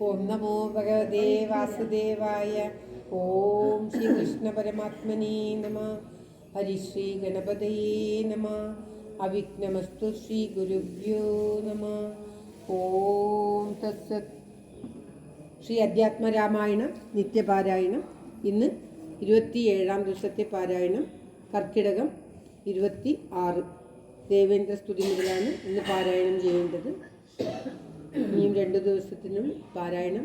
ഓം നമോ ഭഗവതേ വാസുദേവായ. ഓം ശ്രീകൃഷ്ണ പരമാത്മനേ നമ. ഹരിശ്രീ ഗണപതയേ നമ. അവിഘ്നമസ്തു ശ്രീ ഗുരുഭ്യോ നമ. ഓം തത്സത്. ശ്രീ അധ്യാത്മരാമായണം നിത്യപാരായണം. ഇന്ന് 27-ാം ദിവസത്തെ പാരായണം. കർക്കിടകം 26. ദേവേന്ദ്ര സ്തുതി മുതലാണ് ഇന്ന് പാരായണം ചെയ്യേണ്ടത്. ഇനിയും 2 ദിവസത്തിനുള്ളിൽ പാരായണം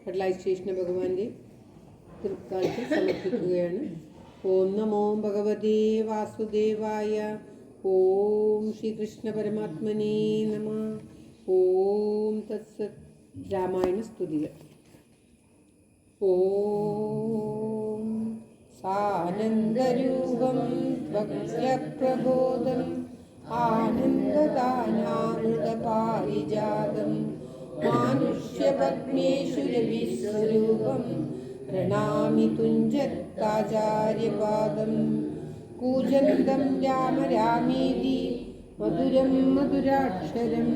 കടലാശ്രീകൃഷ്ണ ഭഗവാന്റെ തൃക്കാലത്തിൽ സമർപ്പിക്കുകയാണ്. ഓം നമോ ഭഗവതേ വാസുദേവായ. ഓം ശ്രീകൃഷ്ണ പരമാത്മനേ നമ. ഓം തത്സത്. രാമായണ സ്തുതികൾ. ഓം സാനന്ദരൂപം ഭക്തപ്രബോധം ആനന്ദദാനാമൃതപാരിജാതം മാനുഷ്യപത്മേഷു രവിസ്വരൂപം പ്രണാമി തുഞ്ചത്താചാര്യപാദം. കൂജന്തം രാമ രാമേതി മധുരം മധുരാക്ഷരം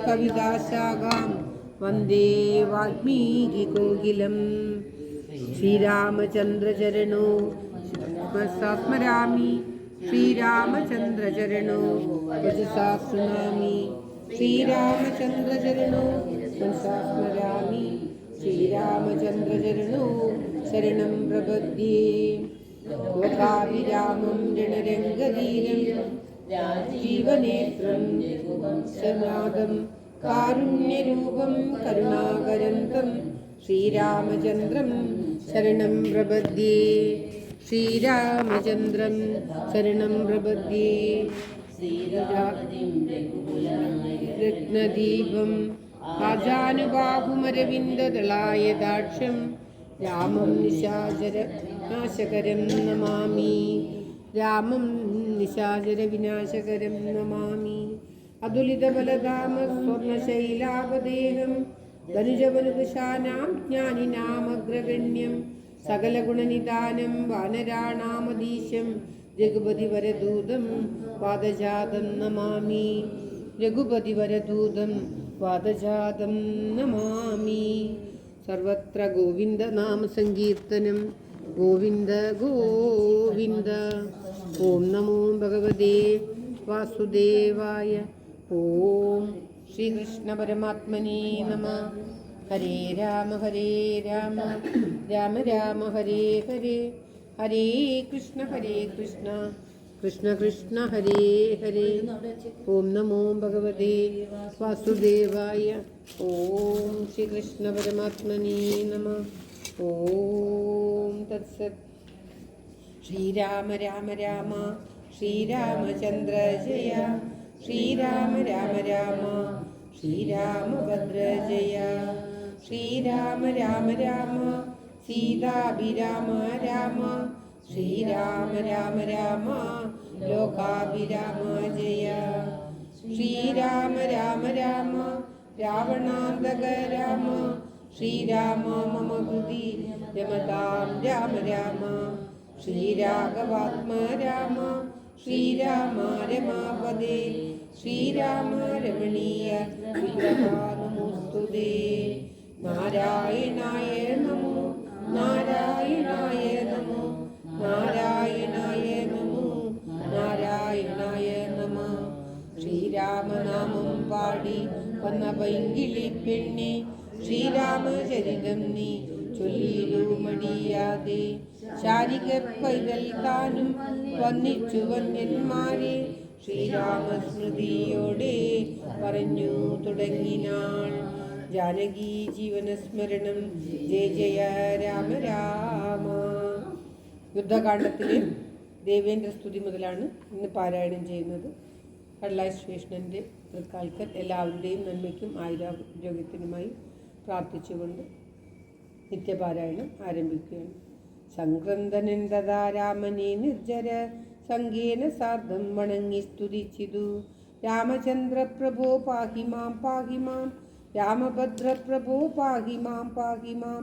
കവിതാശാഖാം വന്ദേ വാൽമീകികോകിലം. ശ്രീരാമചന്ദ്രചരണോ സ്മരാമി. ശ്രീരാമചന്ദ്രചരണോ വചസാ ശൃണാമി. ശ്രീരാമചന്ദ്രചരണോ മനസാ സ്മരാമി. ശ്രീരാമചന്ദ്രചരണോ ശരണം പ്രപദ്യേ. ലോകാഭിരാമം രണരംഗധീരം ജീവനേത്രം സനാദം കാരുണ്യരൂപം കരുണാകരന്തം ശ്രീരാമചന്ദ്രം ശരണം പ്രപദ്യേ. ശ്രീരാമചന്ദ്രം ശരണം പ്രപദ്യേ. രത്നദീപം ആജാനുബാഹുമരവിന്ദദളായദാക്ഷം രാമം നിശാചരനാശകരം നമാമി. രാമം നിശാചരവിനാശകരം നമാമി. അതുലിതബലധാമ സ്വർണശൈലാപദേഹം ധനുജവനുദശാനാം ജ്ഞാനിനാമഗ്രഗണ്യം സകലഗുണനിദാനം വാനരാണാമധീശം രഘുപതിവരദൂതം പാദജാതം നമാമി. രഘുപതിവരദൂതം പാദജാതം നമാമി. സർവത്ര ഗോവിന്ദനാമ സങ്കീർത്തനം. ഗോവിന്ദ ഗോവിന്ദ. ഓം നമോ ഭഗവതേ വാസുദേവായ. ഓം ശ്രീകൃഷ്ണ പരമാത്മനേ നമ. ഹരേ രാമ രാമ രാമ ഹരേ ഹരേ. ഹരേ കൃഷ്ണ കൃഷ്ണ കൃഷ്ണ ഹരേ ഹരേ. ഓം നമോ ഭഗവതേ വാസുദേവായ. ഓം ശ്രീകൃഷ്ണ പരമാത്മനേ നമ. ഓം തത്സത്. ശ്രീരാമ രാമ രാമ ശ്രീരാമചന്ദ്ര ജയ. ശ്രീരാമ രാമ രാമ ശ്രീരാമഭദ്ര ജയ. ശ്രീരാമ രാമ രാമ സീതാഭിരാമ രാമ. ശ്രീരാമ രാമ രാമ ലോകാഭിരാമ ജയ. ശ്രീരാമ രാമ രാമ രാവണാന്തക രാമ. ശ്രീരാമ മമ ഹൃദി രമതാം രാമ രാമ. ശ്രീരാഘവാത്മ രാമ. ശ്രീരാമ രമാപദേ. ശ്രീരാമ രമണീയ വിഗ്രഹാനമോസ്തുതേ. നാരായണായ നമോ നാരായണായ നമോ നാരായണായ നമോ നാരായണായ നമ. ശ്രീരാമനാമം പാടി വന്ന പൈങ്കിളി പെണ്ണെ ശ്രീരാമചരിതം നീ ചൊല്ലിയിടുമടിയാതെ. ശാരിക പൈതൽ താനും വന്നിച്ചു വന്യന്മാരെ ശ്രീരാമസ്മൃതിയോടെ പറഞ്ഞു തുടങ്ങിനാൾ. ജാനകി ജീവനസ്മരണം. ജയ ജയ രാമ രാമ. യുദ്ധകാണ്ഡത്തിലെ ദേവേന്ദ്ര സ്തുതി മുതലാണ് ഇന്ന് പാരായണം ചെയ്യുന്നത്. കടലാശ്രീകൃഷ്ണൻ്റെ തൃക്കാൽക്കൽ എല്ലാവരുടെയും നന്മയ്ക്കും ആയുരാരോഗ്യത്തിനുമായി പ്രാർത്ഥിച്ചുകൊണ്ട് നിത്യപാരായണം ആരംഭിക്കുകയാണ്. സംക്രന്ദനൻ തഥാ രാമനെ നിർജ്ജര സംഗേന സാർദ്ധം വണങ്ങി സ്തുതിച്ചിതു. രാമചന്ദ്ര പ്രഭോ പാഹി മാം പാഹി മാം. രാമഭദ്ര പ്രഭോ പാഹി മാം പാഹി മാം.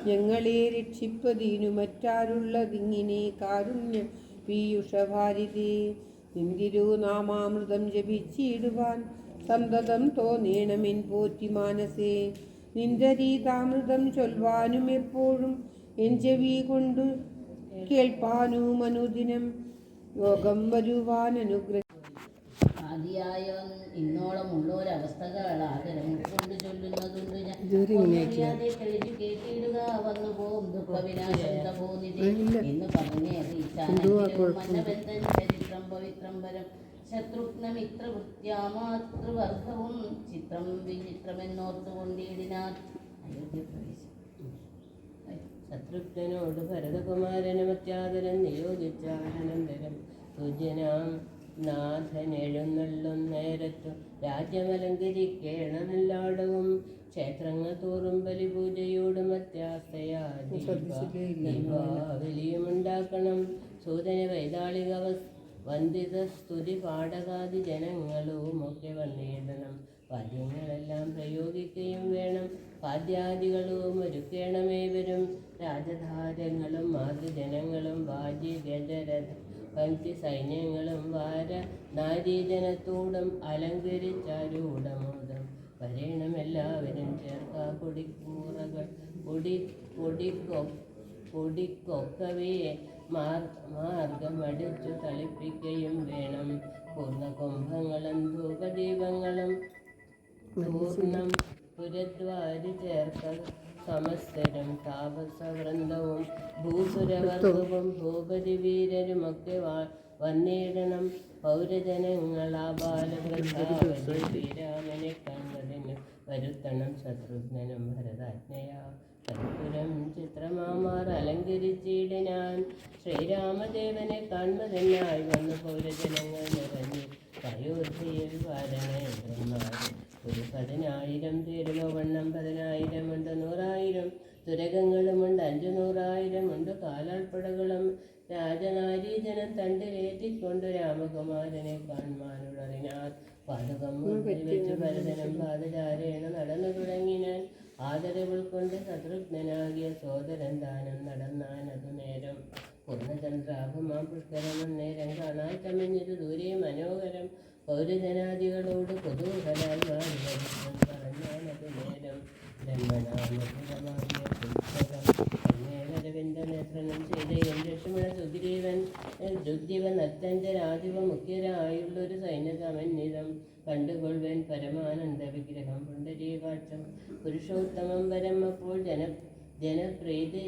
ഞങ്ങളെ രക്ഷിപ്പതിനു മറ്റാരുള്ളതിങ്ങിനെ കാരുണ്യ പീയുഷഭാരിതേ. നിന്തിരു നാമാമൃതം ജപിച്ചിടുവാൻ സന്തതം തോന്നേണമെൻ പോറ്റി മാനസേ. നിന്ദരീതാമൃതം ചൊൽവാനും എപ്പോഴും എൻ ചെവി കൊണ്ടു കേൾപ്പാനും അനുദിനം യോഗം വരുവാൻ അനുഗ്രഹം. ആദിയായ ഇന്നോളം ഉള്ളൊരവസ്ഥകളാകരം കൊണ്ട് ചൊല്ലുന്നതുണ്ട് ഞാൻ. കഴിച്ചു കേട്ടിടുക വന്നു പോവും ദുഃഖവിനാശം തപോനിധി എന്ന് പറഞ്ഞേറിയിച്ചാണെങ്കിലും മന്നബന്ധൻ ചരിത്രം പവിത്രം വരം ശത്രുഘ്നമിത്രവൃത്യാമാതൃവർഗവും ചിത്രം വിചിത്രമെന്നോർത്തുകൊണ്ടിടിനാൻ. അയോധ്യപ്രവേശം. ശത്രുഘ്നോട് ഭരതകുമാരനമത്യാദരം നിയോഗിച്ച അനന്തരം സുജനാം നാഥൻ എഴുന്നള്ളും നേരത്തു രാജ്യമലങ്കരിക്കേണമെല്ലാടവും ക്ഷേത്രങ്ങൾ തോറും ബലിപൂജയോടും അത്യാസ്തയാ ദീപാവലിയുമുണ്ടാക്കണം. സൂതന വൈതാളിക വന്ദിത സ്തുതി പാഠകാദി ജനങ്ങളുമൊക്കെ വന്നിടണം. വാദ്യങ്ങളെല്ലാം പ്രയോഗിക്കുകയും വേണം. വാദ്യാദികളും ഒരുക്കേണമേവരും രാജധാരങ്ങളും മാതൃജനങ്ങളും വാജി ഗജരഥ പങ്ക്തി സൈന്യങ്ങളും വാര നാരീജനത്തോടും അലങ്കരിച്ചാരൂഢമോദം വരേണമെല്ലാവരും ചേർക്ക കൊടിക്കൂറകൾ കൊടിക്കൊക്കവേ മാർഗമടിച്ചു തളിപ്പിക്കുകയും വേണം. പൂർണ്ണകുംഭങ്ങളും ധൂപദീപങ്ങളും പൂർണ്ണം പുരദ്വാരി ചേർക്ക സമസ്തരും താപസവൃന്ദവും ഭൂസുരവർഗവും ഭൂപതി വീരരുമൊക്കെ വന്നിടണം. പൗരജനങ്ങളാ ബാലവൃന്ദാവലി ശ്രീരാമനെ കണ്ടതിന് വരുത്തണം. ശത്രുഘ്നനും ഭരതാജ്ഞയാ കർപ്പുരം ചിത്രമാമാർ അലങ്കരിച്ചിടിനാൻ. ശ്രീരാമദേവനെ കാൺമതിനായി വന്നു പൗരജനങ്ങൾ നിറഞ്ഞു അയോധ്യയിൽ വാരണേന്ദ്രന്മാർ. ഒരു 10,000 തേരുമവണ്ണം 10,000 ഉണ്ട്, 100,000 തുരകങ്ങളുമുണ്ട്, 500,000 ഉണ്ട് കാലാൾപ്പടകളും. രാജനാരീജനം തണ്ടിലേറ്റിക്കൊണ്ട് രാമകുമാരനെ കാണുവാനുള്ളതിനാൽ പാതകം വെച്ച് ഭരതനും പാദചാരേണ നടന്നു തുടങ്ങിനാൻ. ആദരവുൾ കൊണ്ട് ശത്രുഘ്നനാകിയ സോദരൻ ദാനം നടന്നാൻ. അതു നേരം പൂർണ്ണചന്ദ്രാഭമാം പുഷ്കരമന്നേരം കാണാൻ ചമഞ്ഞത് ദൂരെ മനോഹരം. പൗരജനാദികളോട് കുതൂഹലായി പറഞ്ഞാനതു നേരം ബ്രഹ്മണാമധുരമായ പുസ്തകം നേത്രനും ചെയ്തയും ലക്ഷ്മണ സുഗ്രീവൻ രുദ്ധിവൻ അത്യന്തരാധിപ മുഖ്യരായുള്ളൊരു സൈന്യസമന്വിതം കണ്ടുകൊള്ളുവൻ പരമാനന്ദ വിഗ്രഹം പുണ്ടരീകാക്ഷം പുരുഷോത്തമം വരം. അപ്പോൾ ജനപ്രീതി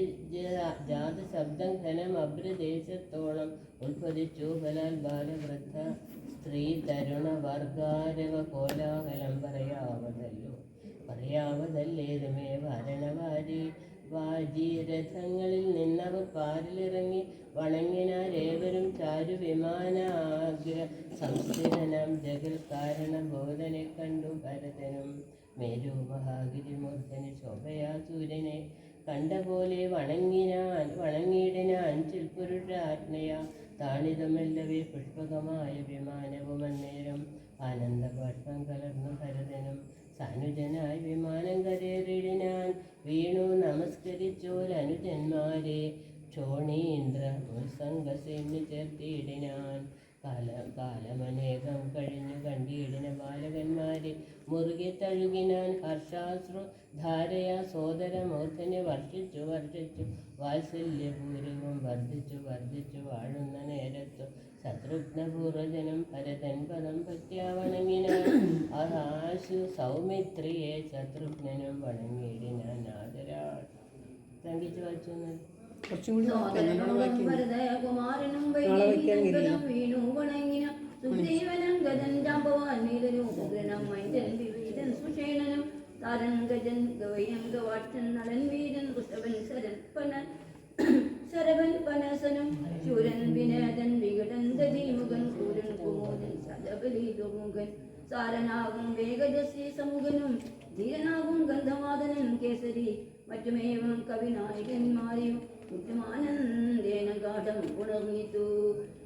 ജാത ശബ്ദം ഘനം അഭ്രദേശത്തോളം ഉത്പതിച്ചു. ബലാൽ ബാലവൃദ്ധ സ്ത്രീ തരുണ വർഗാരവ കോലാഹലം പറയാവതല്ലേതുമേ വാജീരഥങ്ങളിൽ നിന്നവർ പാരിലിറങ്ങി വണങ്ങിനാരേവരും ചാരു വിമാനാഗ്ര സംസ്ഥിതനം ജഗൽ കാരണ ബോധനെ കണ്ടു. ഭരതനും മേരു മഹാഗിരിമൂർധന് ശോഭയാ സൂര്യനെ കണ്ട പോലെ വണങ്ങിയിടിനാൻ ചിൽപുരുഷാജ്ഞയാ താണിതമെല്ലവേ പുഷ്പകമായ വിമാനവും. അന്നേരം ആനന്ദബാഷ്പം കലർന്നു ഭരതനും സാനുജനായി വിമാനം കരേറിടിനാൻ. വീണു നമസ്കരിച്ചോരനുജന്മാരെ ക്ഷോണീന്ദ്ര ഉത്സംഗസേന്യ ചേർത്തിയിടിനാൻ. കാലമനേകം കഴിഞ്ഞു കണ്ടിടിന ബാലകന്മാരെ മുറുകെ തഴുകിനാൻ. ഹർഷാശ്രു ധാരയാ സോദരമൂർധനെ വർഷിച്ചു വാത്സല്യപൂർവം വർദ്ധിച്ചു വാഴുന്ന നേരത്തു ശത്രുഘ്നപൂർവജനം ഭരതൻ പദം പറ്റാ വണങ്ങിനാൻ. ആശു സൗമിത്രിയെ ശത്രുഘ്നനും വണങ്ങിയിടിനാൻ ആദരാൾ. തങ്കിച്ചു വായിച്ചു കുറച്ചും കൂടി ഭരതകുമാരനും വീണു വണങ്ങിന സുഗ്രീവനം ഗജൻ ജാമ്പവാൻ നീലരൂപനം മൈജൻ വിവീരൻ സുഷേണനും താരൻ ഗജൻ ഗവയം ഗവാക്ഷൻ നളൻ വീരൻ കുശവൻ ശരവൻ പനസനും ശൂരൻ വിനേതൻ വികടൻ ഗജീമുഖൻ സൂരൻ കുമോദൻ സജബലീതുമുഖൻ സാരനാകും വേഗജശ്രീ സമുഖനും ധീരനാകും ഗന്ധമാദനൻ കേസരി മറ്റുമേവം കവിനായകന്മാരെയും കുറ്റമാനന്ദേന ഗാഠം ഉണർന്നിത്തു.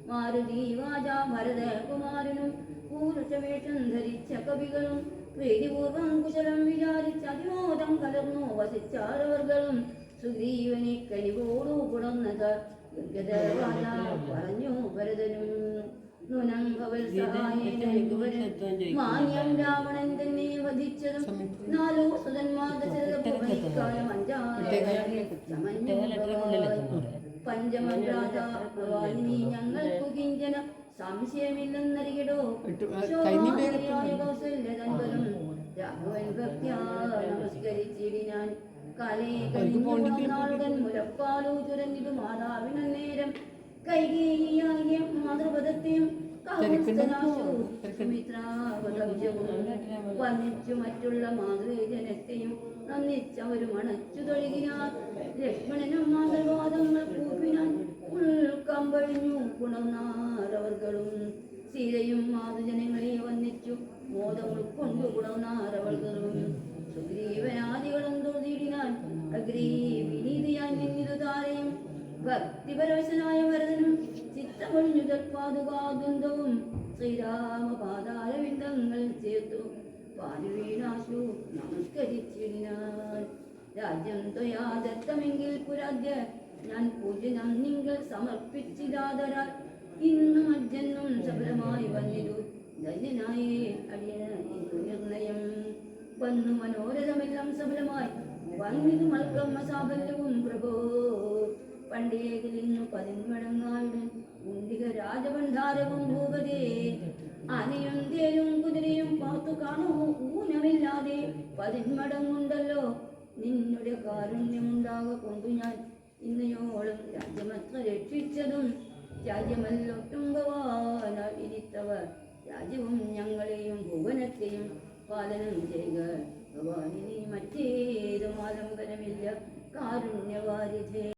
മാരുതി വാച ഭരതകുമാരനും പൂരുഷവേഷം ധരിച്ച കവികളും പ്രീതിപൂർവം കുശലം വിചാരിച്ച അതിമോദം കലർന്നു വസിച്ചാരവർകളും. സുഗ്രീവനെ കനിവോടു പുണർന്നത് പറഞ്ഞു ഭരതനും നൂനം ഭവൽ സഹായേന രഘുവരൻ മാന്യം രാവണൻ തന്നെ വധിച്ചതും 4 സുതന്മാർ ദശരഥപുത്രനിക്കാലം 5 പഞ്ചമന്ത്രാജാവാലിനി ഞങ്ങൾക്കു കിഞ്ചന സംശയമില്ലെന്നറിയടോ കൗസല്യതൻപലും രാഘവൻ ഭക്ത്യാ നമസ്കരിച്ചിടിനാൻ കാലേ കഴിഞ്ഞുടൻ മുലപ്പാലു ചുരഞ്ഞിതു മാതാവിന നേരം കൈകേയിയായ മാതൃപദത്തെയും വന്നിച്ചു മറ്റുള്ള മാതൃജനത്തെയും നന്ദിച്ചവരും അണച്ചു തൊഴുകിനാർ ലക്ഷ്മണനും മാതൃവാദങ്ങൾ കൂപ്പിനാൻ ഉൾക്കമ്പഴിഞ്ഞു ഗുണനാരവർകളും സീതയും മാതൃജനങ്ങളെ വന്നിച്ചു മോദം ഉൾക്കൊണ്ടു ഗുണനാരവർകളും സുഗ്രീവനാദികളും തൊഴുതിയിടിനാൻ അഗ്രീവിനീതിയാൻ നിന്നിതു താരയും ഭക്തിപരവശനായ വരദനും ചിത്തമൊഴിഞ്ഞു തൽപാതുകാദ്വന്ദ്വവും ശ്രീരാമപാദാരവിന്ദങ്ങൾ ചേർത്തു പാലുവീണാശു നമസ്കരിച്ചിടിനാൻ രാജ്യം ത്വയാ ദത്തമെങ്കിൽ പുരാദ്യ ഞാൻ പൂജനം നിങ്ങൾ സമർപ്പിച്ചിതാതരാൽ ഇന്നും അജ്ജന്നും സഫലമായി വന്നിരു ധന്യനായി അടിയനു നിർണയം വന്നു മനോരഥമെല്ലാം സഫലമായി വന്നിതു മൽക്കമ്മ സാഫല്യവും പ്രഭോ പണ്ടേകിലിന്നു 10 മടങ്ങായുടൻ കുണ്ടിക രാജഭണ്ഡാരവും ഭൂപതേ ആനയും തേരും കുതിരയും പാത്തു കാണൂ ഊനമില്ലാതെ 10 മടങ്ങുണ്ടല്ലോ നിന്നുടെ കാരുണ്യമുണ്ടാക കൊണ്ടു ഞാൻ ഇന്നയോളം രാജ്യമത്ര രക്ഷിച്ചതും രാജ്യമല്ലൊട്ടും ഭവാനിരിത്തവർ രാജ്യവും ഞങ്ങളെയും ഭുവനത്തെയും പാലനം ചെയ്യുക ഭവാനിനി മറ്റേതും ആലംബനമില്ല കാരുണ്യവാരിധേ.